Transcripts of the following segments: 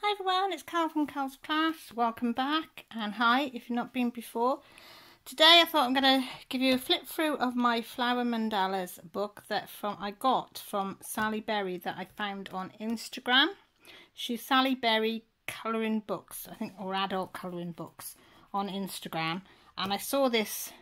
Hi everyone, it's Cal from Cal's Class. Welcome back, and hi if you've not been before. Today I thought I'm going to give you a flip through of my Flower Mandalas book that I got from Sally Berry that I found on Instagram. She's Sally Berry Colouring Books, I think, or Adult Colouring Books on Instagram, and I saw this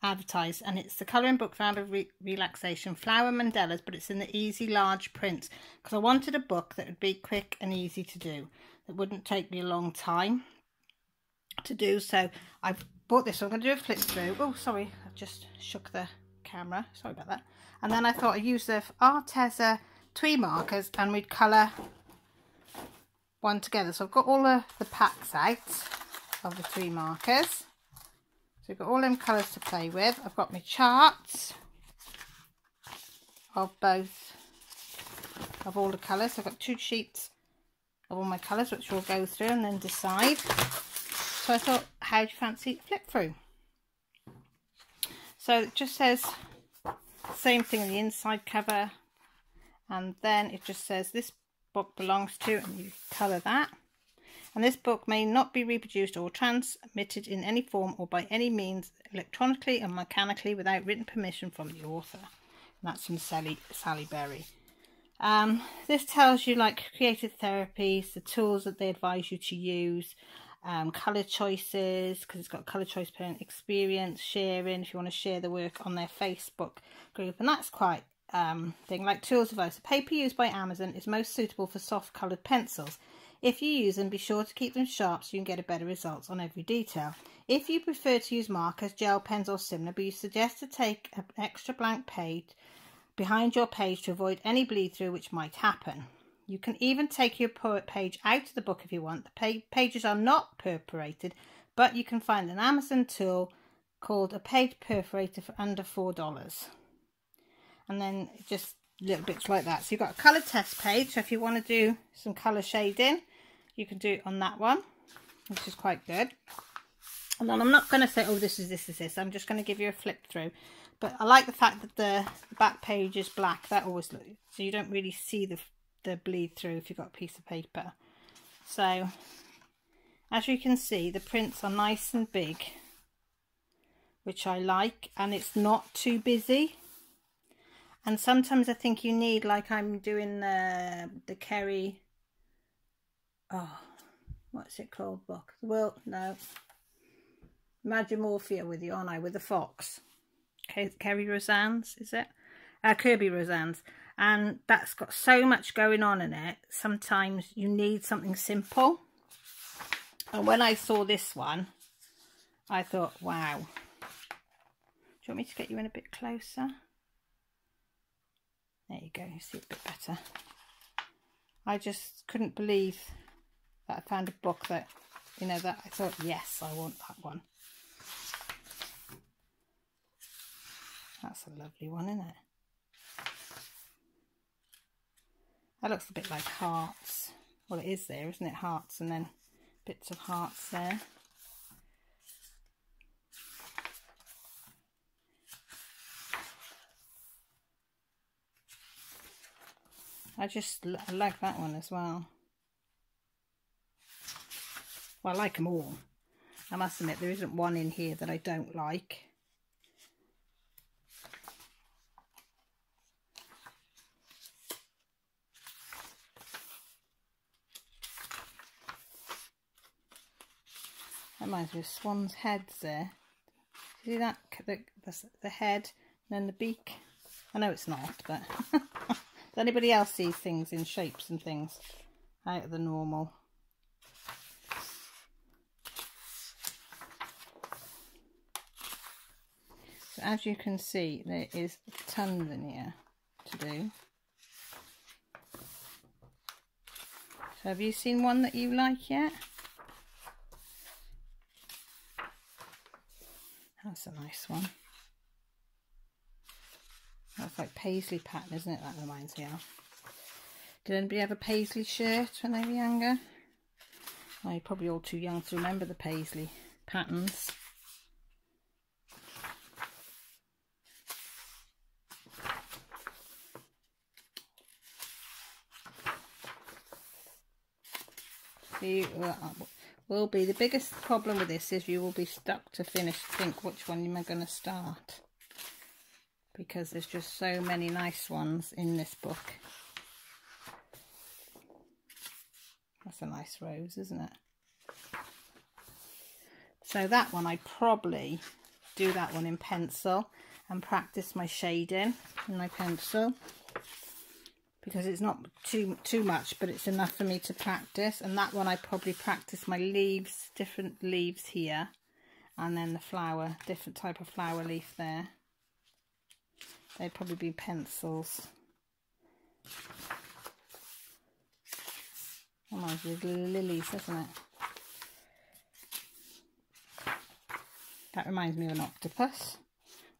advertised, and it's the colouring book for relaxation, Flower Mandalas, but it's in the easy large print because I wanted a book that would be quick and easy to do, that wouldn't take me a long time to do. So I've bought this, so I'm going to do a flip through. Oh, sorry, I just shook the camera, sorry about that. And then I thought I'd use the Arteza twimarkers and we'd colour one together. So I've got all the packs out of the twimarkers. So we've got all them colours to play with. I've got my charts of all the colours. So I've got 2 sheets of all my colours, which we'll go through and then decide. So I thought, how do you fancy flip through? So it just says same thing on the inside cover, and then it just says this book belongs to, and you colour that. And this book may not be reproduced or transmitted in any form or by any means electronically or mechanically without written permission from the author. And that's from Sally Berry. This tells you like creative therapies, the tools that they advise you to use, colour choices, because it's got colour choice parent experience, sharing if you want to share the work on their Facebook group, and that's quite thing. Like tools advice. The paper used by Amazon is most suitable for soft coloured pencils. If you use them, be sure to keep them sharp so you can get a better results on every detail. If you prefer to use markers, gel pens or similar, but you suggest to take an extra blank page behind your page to avoid any bleed through which might happen. You can even take your page out of the book if you want. The pages are not perforated, but you can find an Amazon tool called a page perforator for under $4. And then just little bits like that. So you've got a colour test page, so if you want to do some colour shading you can do it on that one, which is quite good. And then I'm not going to say, oh, this is this. I'm just going to give you a flip through. But I like the fact that the back page is black. That always looks, so you don't really see the bleed through if you've got a piece of paper. So as you can see, the prints are nice and big, which I like, and it's not too busy. And sometimes I think you need, like I'm doing the Kerry, oh, what's it called book? Well, no, Magimorphia with you, aren't I? With the fox. Kerry Roseanne's, is it? Kirby Roseanne's. And that's got so much going on in it. Sometimes you need something simple. And when I saw this one, I thought, wow. Do you want me to get you in a bit closer? There you go, you see it a bit better. I just couldn't believe that I found a book that, you know, that I thought, yes, I want that one. That's a lovely one, isn't it? That looks a bit like hearts. Well, it is there, isn't it? Hearts and then bits of hearts there. I like that one as well. Well, I like them all. I must admit, there isn't one in here that I don't like. That reminds me of swan's heads there. See that? The head and then the beak. I know it's not, but... Does anybody else see things in shapes and things out of the normal? So as you can see, there is tons in here to do. So have you seen one that you like yet? That's a nice one. That's like paisley pattern, isn't it? That reminds me of. Did anybody have a paisley shirt when they were younger? Oh, you're probably all too young to remember the paisley patterns. will be the biggest problem with this is you will be stuck to think which one am I going to start, because there's just so many nice ones in this book. That's a nice rose, isn't it? So that one, I probably do that one in pencil and practice my shading in my pencil, because it's not too much, but it's enough for me to practice. And that one I probably practice my leaves, different leaves here, and then the flower, different type of flower leaf there. They'd probably be pencils. Reminds me of lilies, doesn't it? That reminds me of an octopus.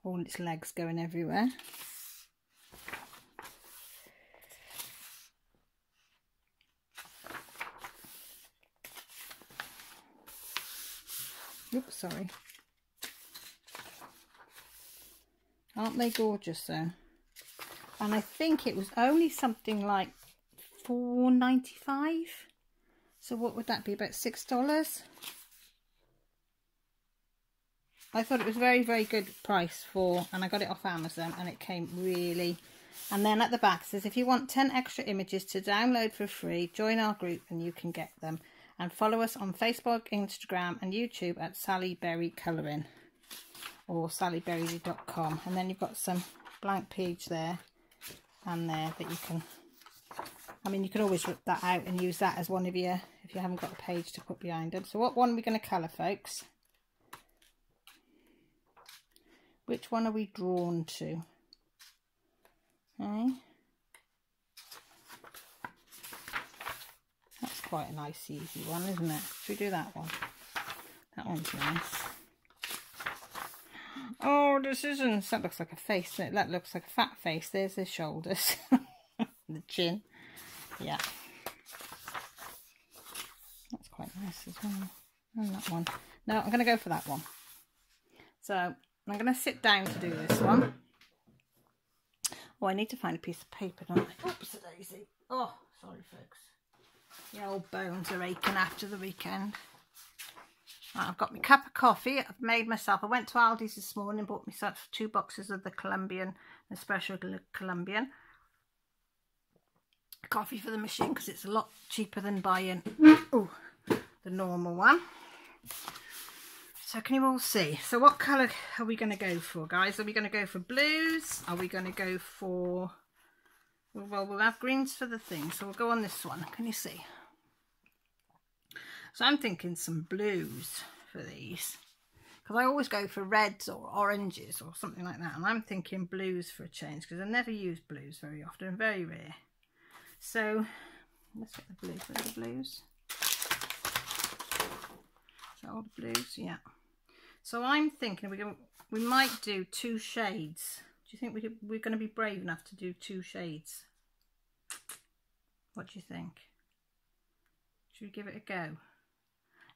All its legs going everywhere. Oops, sorry. Aren't they gorgeous though? And I think it was only something like $4.95. So what would that be? About $6? I thought it was very, very good price for, and I got it off Amazon, and it came really. And then at the back it says, if you want 10 extra images to download for free, join our group and you can get them. And follow us on Facebook, Instagram and YouTube at Sally Berry Colouring, or sallyberry.com. And then you've got some blank page there and there that you can, I mean, you can always rip that out and use that as one of your, if you haven't got a page to put behind them. So what one are we going to colour, folks? Which one are we drawn to? Okay. That's quite a nice easy one, isn't it? Should we do that one? That one's nice. Oh, decisions. That looks like a face, doesn't it? That looks like a fat face. There's the shoulders. The chin. Yeah. That's quite nice as well. And that one. No, I'm going to go for that one. So I'm going to sit down to do this one. Oh, I need to find a piece of paper, don't I? Oops, a daisy. Oh, sorry, folks. The old bones are aching after the weekend. Right, I've got my cup of coffee. I've made myself. I went to Aldi's this morning and bought myself 2 boxes of the Colombian, the special Colombian coffee for the machine, because it's a lot cheaper than buying the normal one. So can you all see? So what colour are we going to go for, guys? Are we going to go for blues? Are we going to go for... Well, we'll have greens for the thing, so we'll go on this one. Can you see? So I'm thinking some blues for these, because I always go for reds or oranges or something like that. And I'm thinking blues for a change, because I never use blues very often, very rare. So let's get the blues. Where's the blues? Is that all the blues? Yeah. So I'm thinking we might do 2 shades. Do you think we're going to be brave enough to do 2 shades? What do you think? Should we give it a go?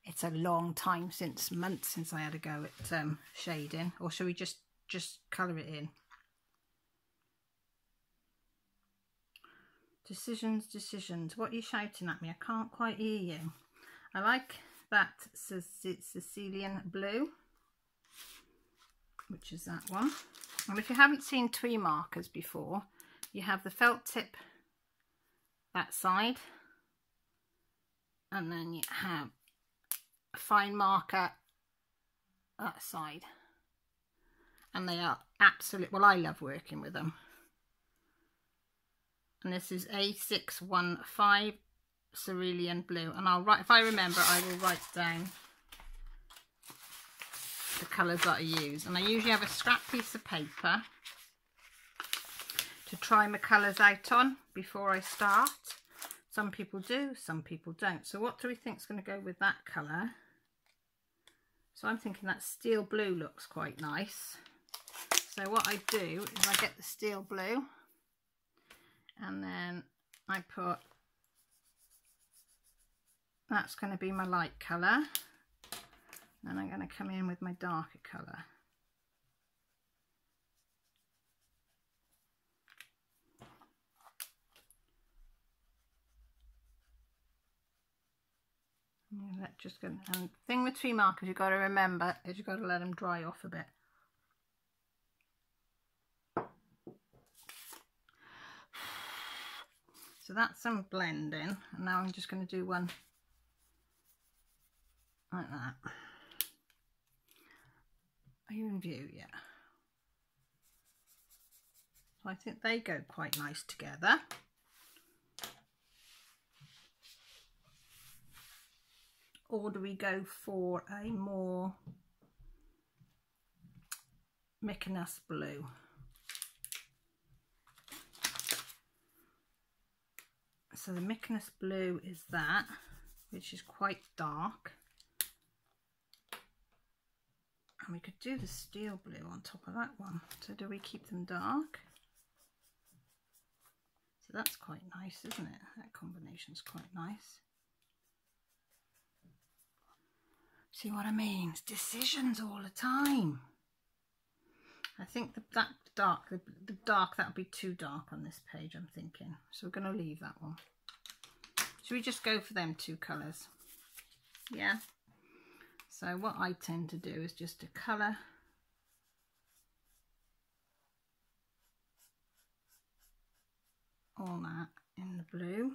It's a long time, months since I had a go at shading. Or shall we just colour it in? Decisions. What are you shouting at me? I can't quite hear you. I like that Cerulean blue, which is that one. And if you haven't seen twimarkers before, you have the felt tip that side, and then you have a fine marker that side, and they are absolute. Well, I love working with them. And this is A114 Cerulean blue, and I'll write, if I remember, I will write down the colours that I use. And I usually have a scrap piece of paper to try my colours out on before I start. Some people do, some people don't. So what do we think is going to go with that colour? So I'm thinking that steel blue looks quite nice. So what I do is I get the steel blue, and then I put, that's going to be my light colour. Then I'm going to come in with my darker colour. Just gonna, and the thing with tree markers you've got to remember is you've got to let them dry off a bit. So that's some blending, and now I'm just going to do one like that. Are you in view? Yeah. So I think they go quite nice together. Or do we go for a more Mykonos blue? So the Mykonos blue is that, which is quite dark. And we could do the steel blue on top of that one. So do we keep them dark? So that's quite nice, isn't it? That combination's quite nice. See what I mean? It's decisions all the time. I think that dark, the dark, that would be too dark on this page, I'm thinking. So we're going to leave that one. Should we just go for them two colours? Yeah. So what I tend to do is just to colour all that in the blue.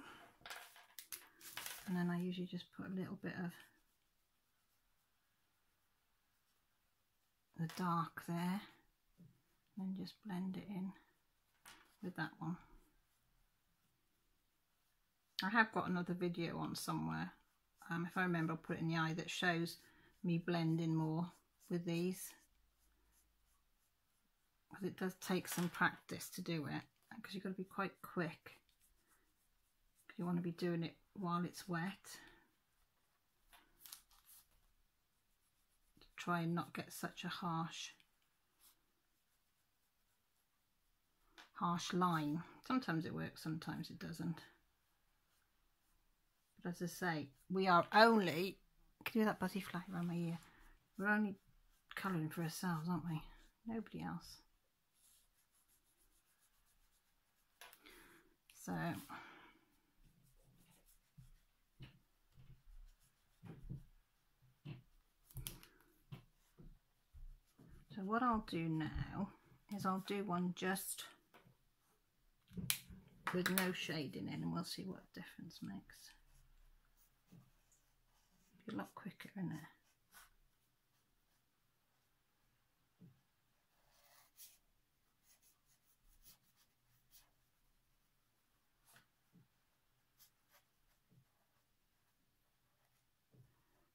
And then I usually just put a little bit of the dark there, and just blend it in with that one. I have got another video on somewhere, if I remember I'll put it in the eye, that shows me blending more with these, because it does take some practice to do it, because you've got to be quite quick, because you want to be doing it while it's wet, to try and not get such a harsh line. Sometimes it works, sometimes it doesn't. But as I say, we are only, can you hear that buzzy fly around my ear? We're only colouring for ourselves, aren't we? Nobody else. So what I'll do now is I'll do one just with no shading in, and we'll see what difference makes. Be a lot quicker, isn't it?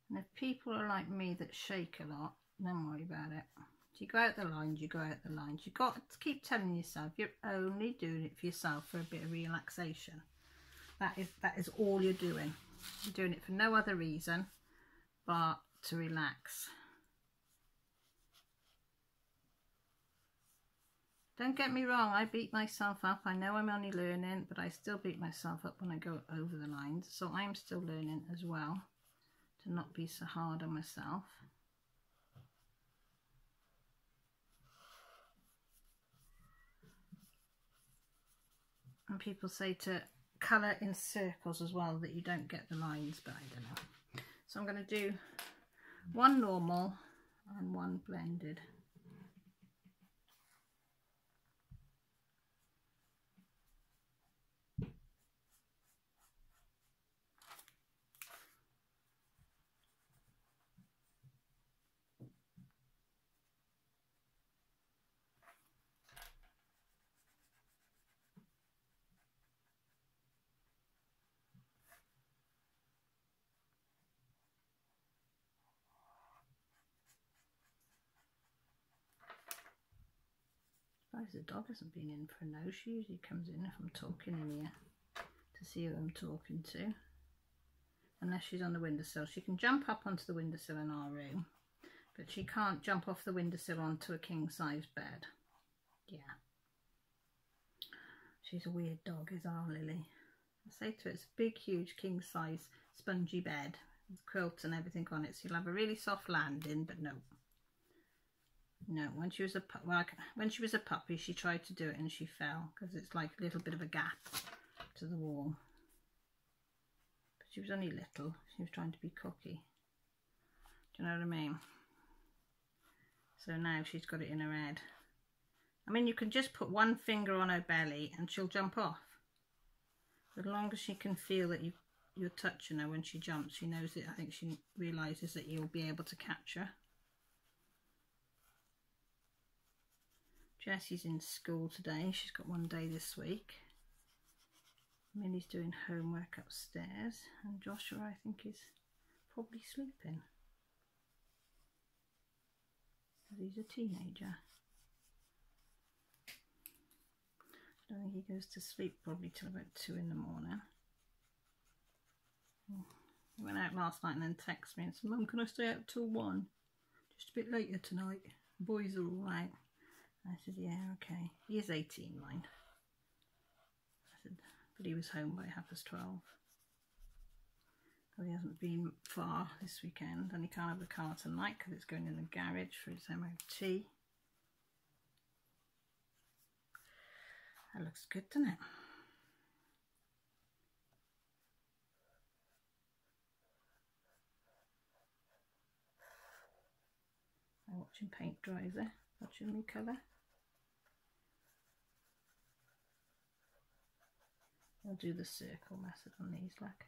And if people are like me that shake a lot, don't worry about it. If you go out the lines, you go out the lines. You've got to keep telling yourself you're only doing it for yourself, for a bit of relaxation. That is all you're doing. You're doing it for no other reason but to relax. Don't get me wrong, I beat myself up. I know I'm only learning, but I still beat myself up when I go over the lines. So I'm still learning as well, to not be so hard on myself. And people say to colour in circles as well, that you don't get the lines, but I don't know. So I'm going to do one normal and one blended. The dog hasn't been in for a no. She usually comes in if I'm talking in here to see who I'm talking to. Unless she's on the windowsill. She can jump up onto the windowsill in our room, but she can't jump off the windowsill onto a king-size bed. Yeah. She's a weird dog, is our Lily. I say to her, it's a big, huge, king-size spongy bed with quilts and everything on it, so you'll have a really soft landing, but no. No, when she was a puppy, she tried to do it and she fell, because it's like a little bit of a gap to the wall. But She was only little. She was trying to be cocky. Do you know what I mean? So now she's got it in her head. I mean, you can just put one finger on her belly and she'll jump off. As long as she can feel that you're touching her when she jumps, she knows it. I think she realises that you'll be able to catch her. Jessie's in school today. She's got one day this week. Millie's doing homework upstairs, and Joshua, I think, is probably sleeping. He's a teenager. I don't think he goes to sleep probably till about 2 in the morning. He went out last night and then texted me and said, "Mum, can I stay out till 1? Just a bit later tonight. The boys are all out." I said, "Yeah, okay." He is 18, mind. I said, but he was home by 12:30. Because he hasn't been far this weekend, and he can't have the car tonight because it's going in the garage for his MOT. That looks good, doesn't it? I'm watching paint dry there, watching me colour. I'll do the circle method on these, look.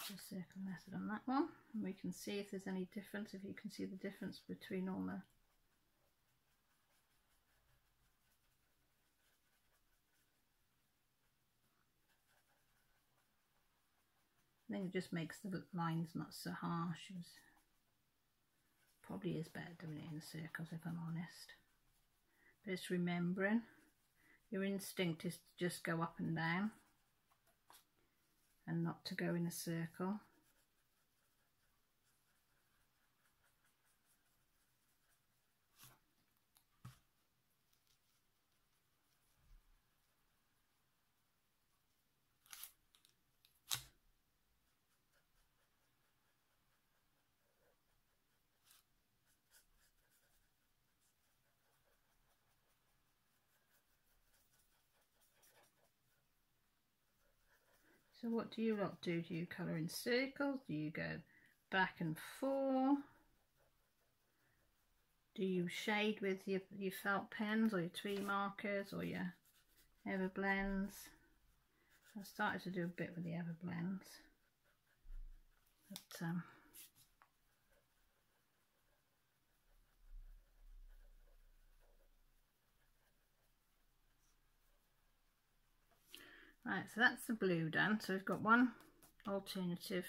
The circle method on that one, and we can see if there's any difference, if you can see the difference between all the I think it just makes the lines not so harsh. Probably is better doing it in circles, if I'm honest. But it's remembering. Your instinct is to just go up and down and not to go in a circle. So what do you lot do? Do you colour in circles? Do you go back and forth? Do you shade with your felt pens or your twimarkers or your Everblends? I started to do a bit with the Everblends. But right, so that's the blue done. So we've got one alternative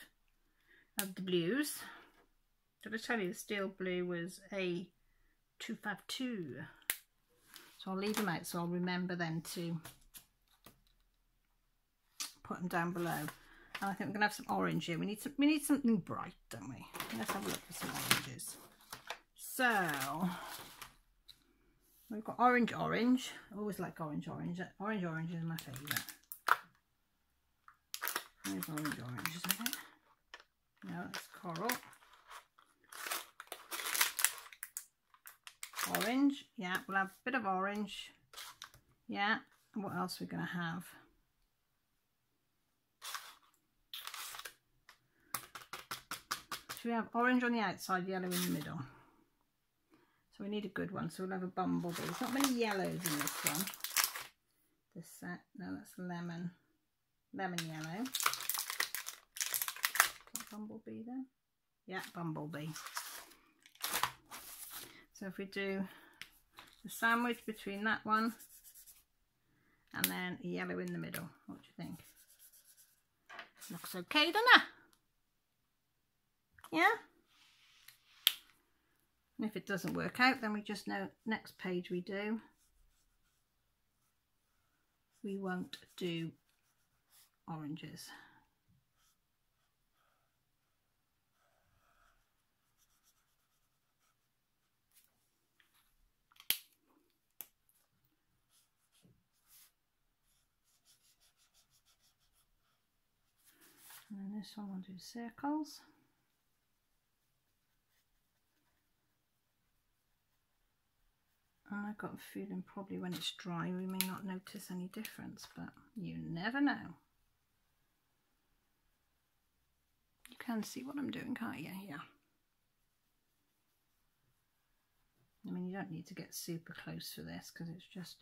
of the blues. Did I tell you the steel blue was A252? So I'll leave them out so I'll remember then to put them down below. And I think we're gonna have some orange here. We need something bright, don't we? Let's have a look for some oranges. So we've got orange. I always like orange. Orange is my favourite. There's orange, isn't it? No, that's coral. Orange, yeah, we'll have a bit of orange. Yeah, and what else are we going to have? So we have orange on the outside, yellow in the middle. So we need a good one, so we'll have a bumblebee. There's not many yellows in this one. This set, no, that's lemon yellow. Bumblebee then? Yeah, bumblebee. So if we do the sandwich between that one and then a yellow in the middle, what do you think? Looks okay, doesn't it? Yeah? And if it doesn't work out, then we just know next page we won't do oranges. And then this one we'll do circles. And I I've got a feeling probably when it's dry we may not notice any difference, but you never know. You can see what I'm doing, can't you? Yeah. I mean, you don't need to get super close for this because it's just...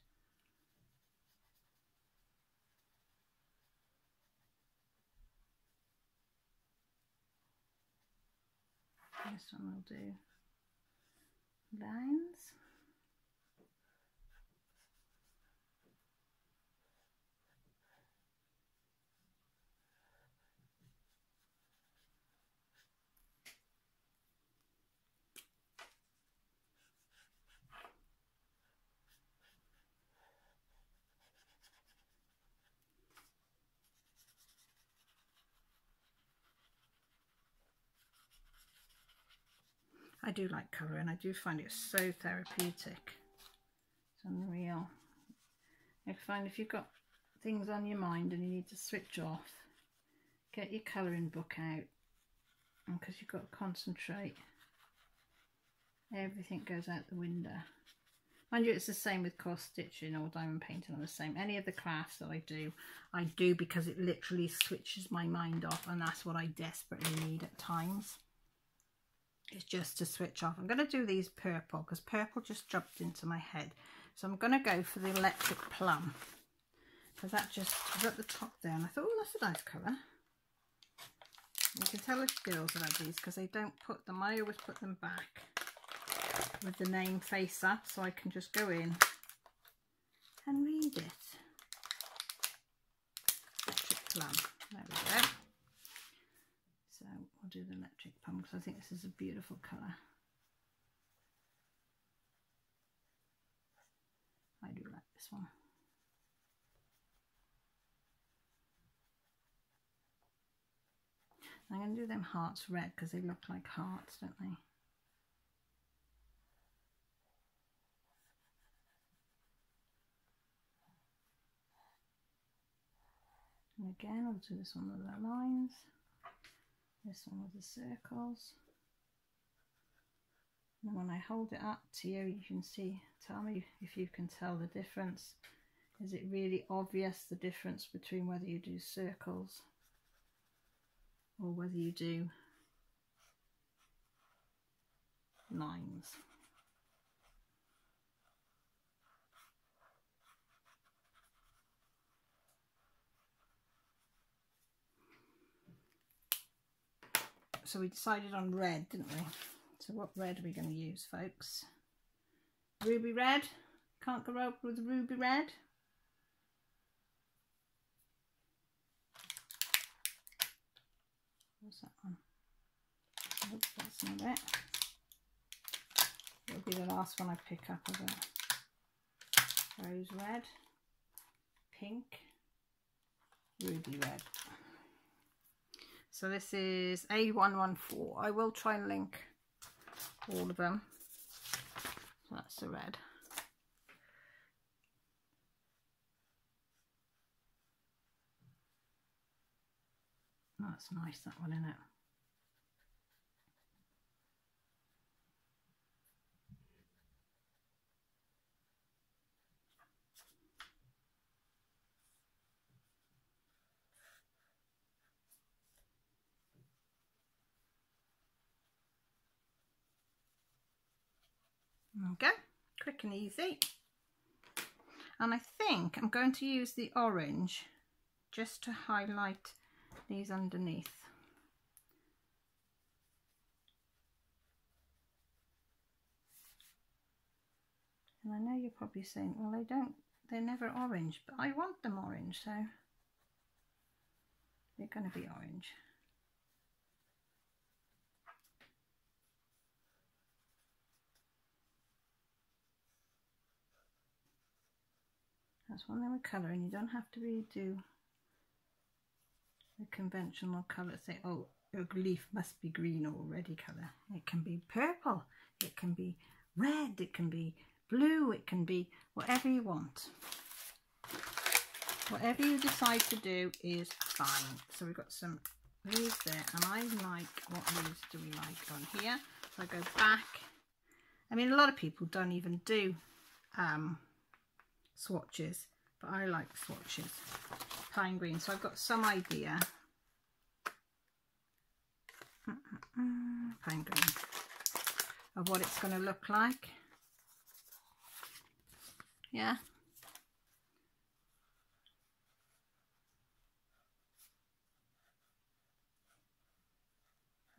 This one will do lines. I do like colouring. I do find it so therapeutic. It's unreal. I find if you've got things on your mind and you need to switch off, get your colouring book out, and because you've got to concentrate, everything goes out the window. Mind you, it's the same with cross stitching or diamond painting. I'm the same. Any of the crafts that I do because it literally switches my mind off, and that's what I desperately need at times. It's just to switch off. I'm going to do these purple because purple just jumped into my head. So I'm going to go for the electric plum because that just was at the top there, and I thought, oh, that's a nice colour. You can tell the girls about these because they don't put them, I always put them back with the name face up so I can just go in and read it. Electric plum. There we go. So I'll do the electric plum because I think this is a beautiful colour. I do like this one. I'm going to do them hearts red because they look like hearts, don't they? And again, I'll do this one with the lines. This one with the circles. And when I hold it up to you, you can see, tell me if you can tell the difference. Is it really obvious, the difference between whether you do circles or whether you do lines? So we decided on red, didn't we? So what red are we going to use, folks? Ruby red. Can't go wrong with ruby red. What's that one? Nope, that's not it. It'll be the last one I pick up of it. Rose red, pink, ruby red. So this is A114. I will try and link all of them. So that's the red. That's nice, that one, isn't it? Okay, quick and easy. And I think I'm going to use the orange just to highlight these underneath. And I know you're probably saying, well, they're never orange, but I want them orange, so they're going to be orange. That's one thing with colour, and you don't have to redo the conventional colour. Say, oh, your leaf must be green already colour. It can be purple, it can be red, it can be blue, it can be whatever you want. Whatever you decide to do is fine. So we've got some leaves there, and I like, what leaves do we like on here? So I go back. I mean, a lot of people don't even do swatches, but I like swatches. Pine green, so I've got some idea. Pine green, of what it's going to look like. Yeah.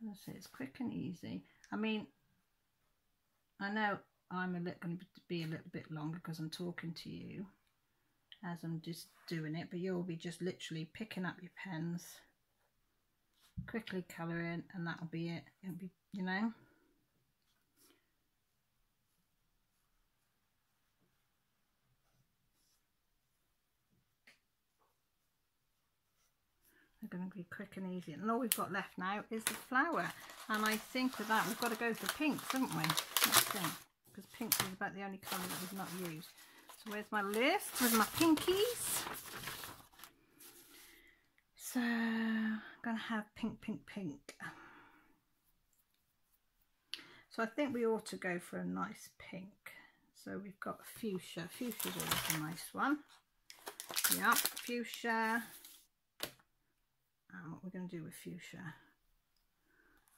As I say, it's quick and easy. I mean, I know I'm going to be a little bit longer because I'm talking to you as I'm just doing it, but you'll be just literally picking up your pens, quickly colouring, and that'll be it. It'll be, you know. They're going to be quick and easy. And all we've got left now is the flower. And I think with that, we've got to go for pinks, haven't we? Let's think. Because pinks is about the only colour that we've not used. So where's my list with my pinkies? So I'm going to have pink, pink, pink. So I think we ought to go for a nice pink. So we've got fuchsia. Fuchsia's always a nice one. Yeah, fuchsia. And what we're going to do with fuchsia.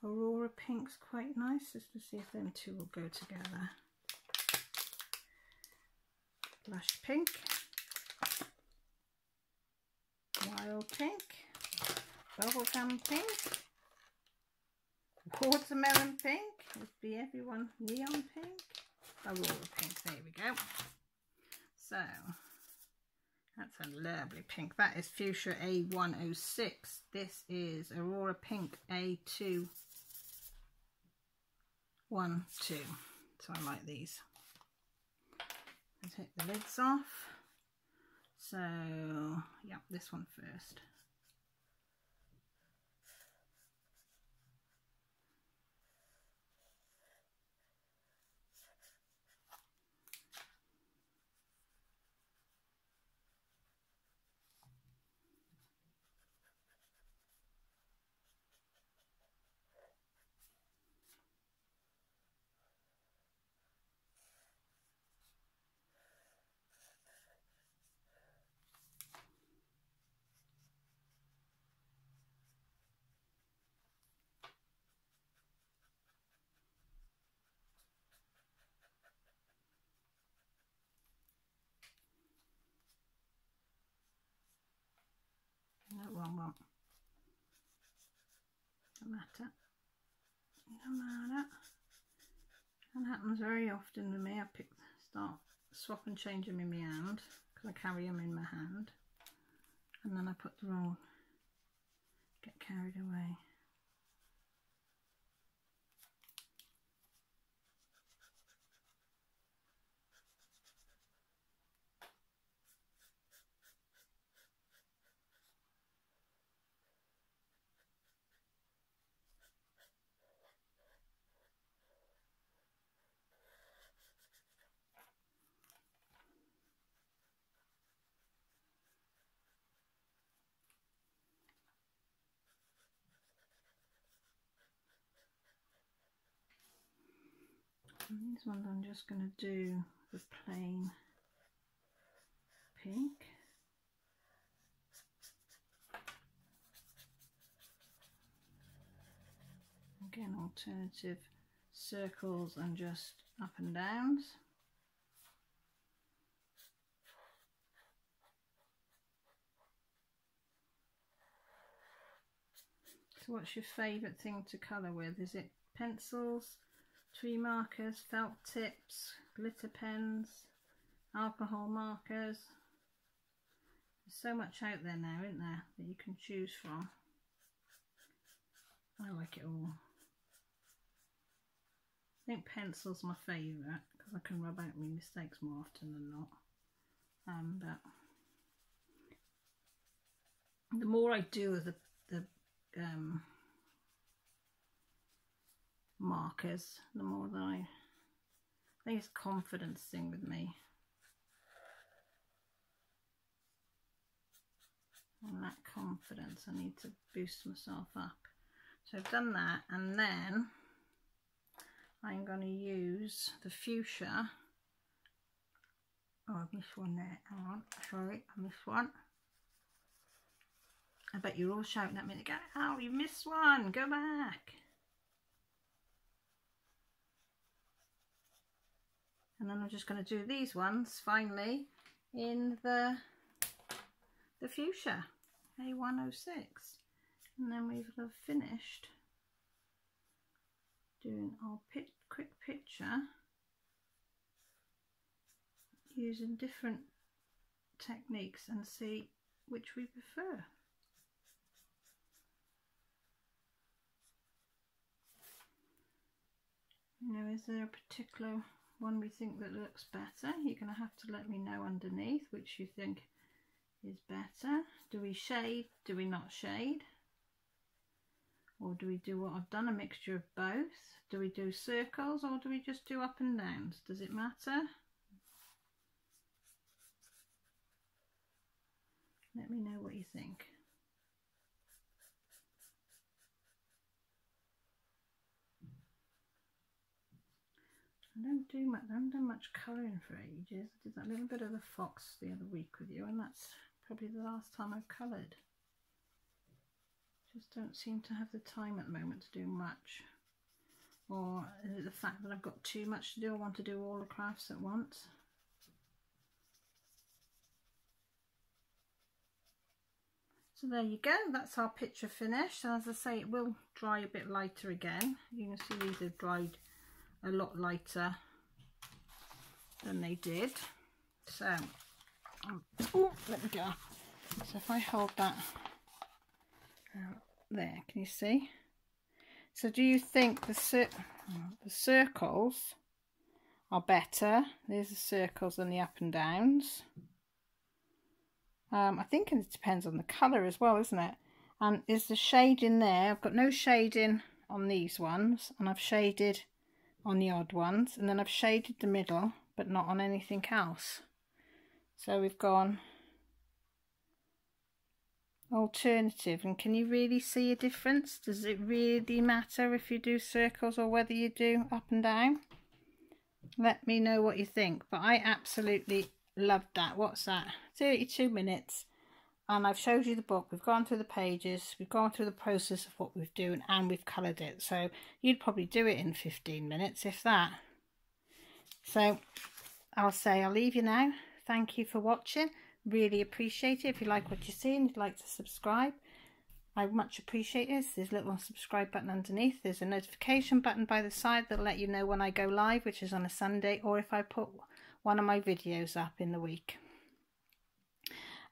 Aurora pink's quite nice, just to see if them two will go together. Blush pink. Wild pink. Bubblegum pink. Watermelon pink. Would be everyone. Neon pink. Aurora pink. There we go. So that's a lovely pink. That is Fuchsia A106. This is Aurora Pink A212. So I like these. I'll take the lids off. So, yeah, this one first. No, wrong one. Don't matter. Don't matter. That happens very often to me. I start swapping, changing in my hand because I carry them in my hand, and then I put the wrong. Get carried away. And these ones I'm just going to do the plain pink. Again, alternative circles and just up and downs. So what's your favourite thing to colour with? Is it pencils, tree markers, felt tips, glitter pens, alcohol markers? There's so much out there now, isn't there, that you can choose from. I like it all. I think pencil's my favourite because I can rub out my mistakes more often than not. But the more I do of the markers, the more that I think it's a confidence thing with me. And that confidence, I need to boost myself up. So I've done that, and then I'm going to use the fuchsia Oh, I missed one there. Hang on, sorry, I missed one. I bet you're all shouting at me again. Oh, you missed one, go back. And then I'm just going to do these ones finally in the Fuchsia A106. And then we've finished doing our quick picture using different techniques and see which we prefer. You know, is there a particular one we think that looks better? You're going to have to let me know underneath which you think is better. Do we shade? Do we not shade? Or do we do what I've done, a mixture of both? Do we do circles or do we just do up and downs? Does it matter? Let me know what you think. I haven't done much colouring for ages. I did that little bit of the fox the other week with you, and that's probably the last time I've coloured. Just don't seem to have the time at the moment to do much. Or is it the fact that I've got too much to do? I want to do all the crafts at once. So there you go, that's our picture finished. And as I say, it will dry a bit lighter again. You can see these have dried a lot lighter than they did. So, oh, let me go. So if I hold that there, can you see? So do you think the circles are better? There's the circles and the up and downs. I think it depends on the colour as well, isn't it? And is the shade in there? I've got no shading on these ones, and I've shaded on the odd ones, and then I've shaded the middle but not on anything else. So we've gone alternative. And can you really see a difference? Does it really matter if you do circles or whether you do up and down? Let me know what you think. But I absolutely loved that. What's that? 32 minutes. And I've showed you the book, we've gone through the pages, we've gone through the process of what we've done, and we've coloured it. So you'd probably do it in 15 minutes, if that. So I'll say I'll leave you now. Thank you for watching. Really appreciate it. If you like what you see and you'd like to subscribe, I much appreciate it. There's a little subscribe button underneath. There's a notification button by the side that'll let you know when I go live, which is on a Sunday, or if I put one of my videos up in the week.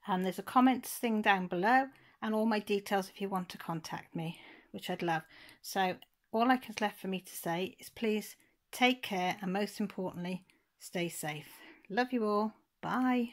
And there's a comments thing down below and all my details if you want to contact me, which I'd love. So all is left for me to say is please take care, and most importantly, stay safe. Love you all. Bye.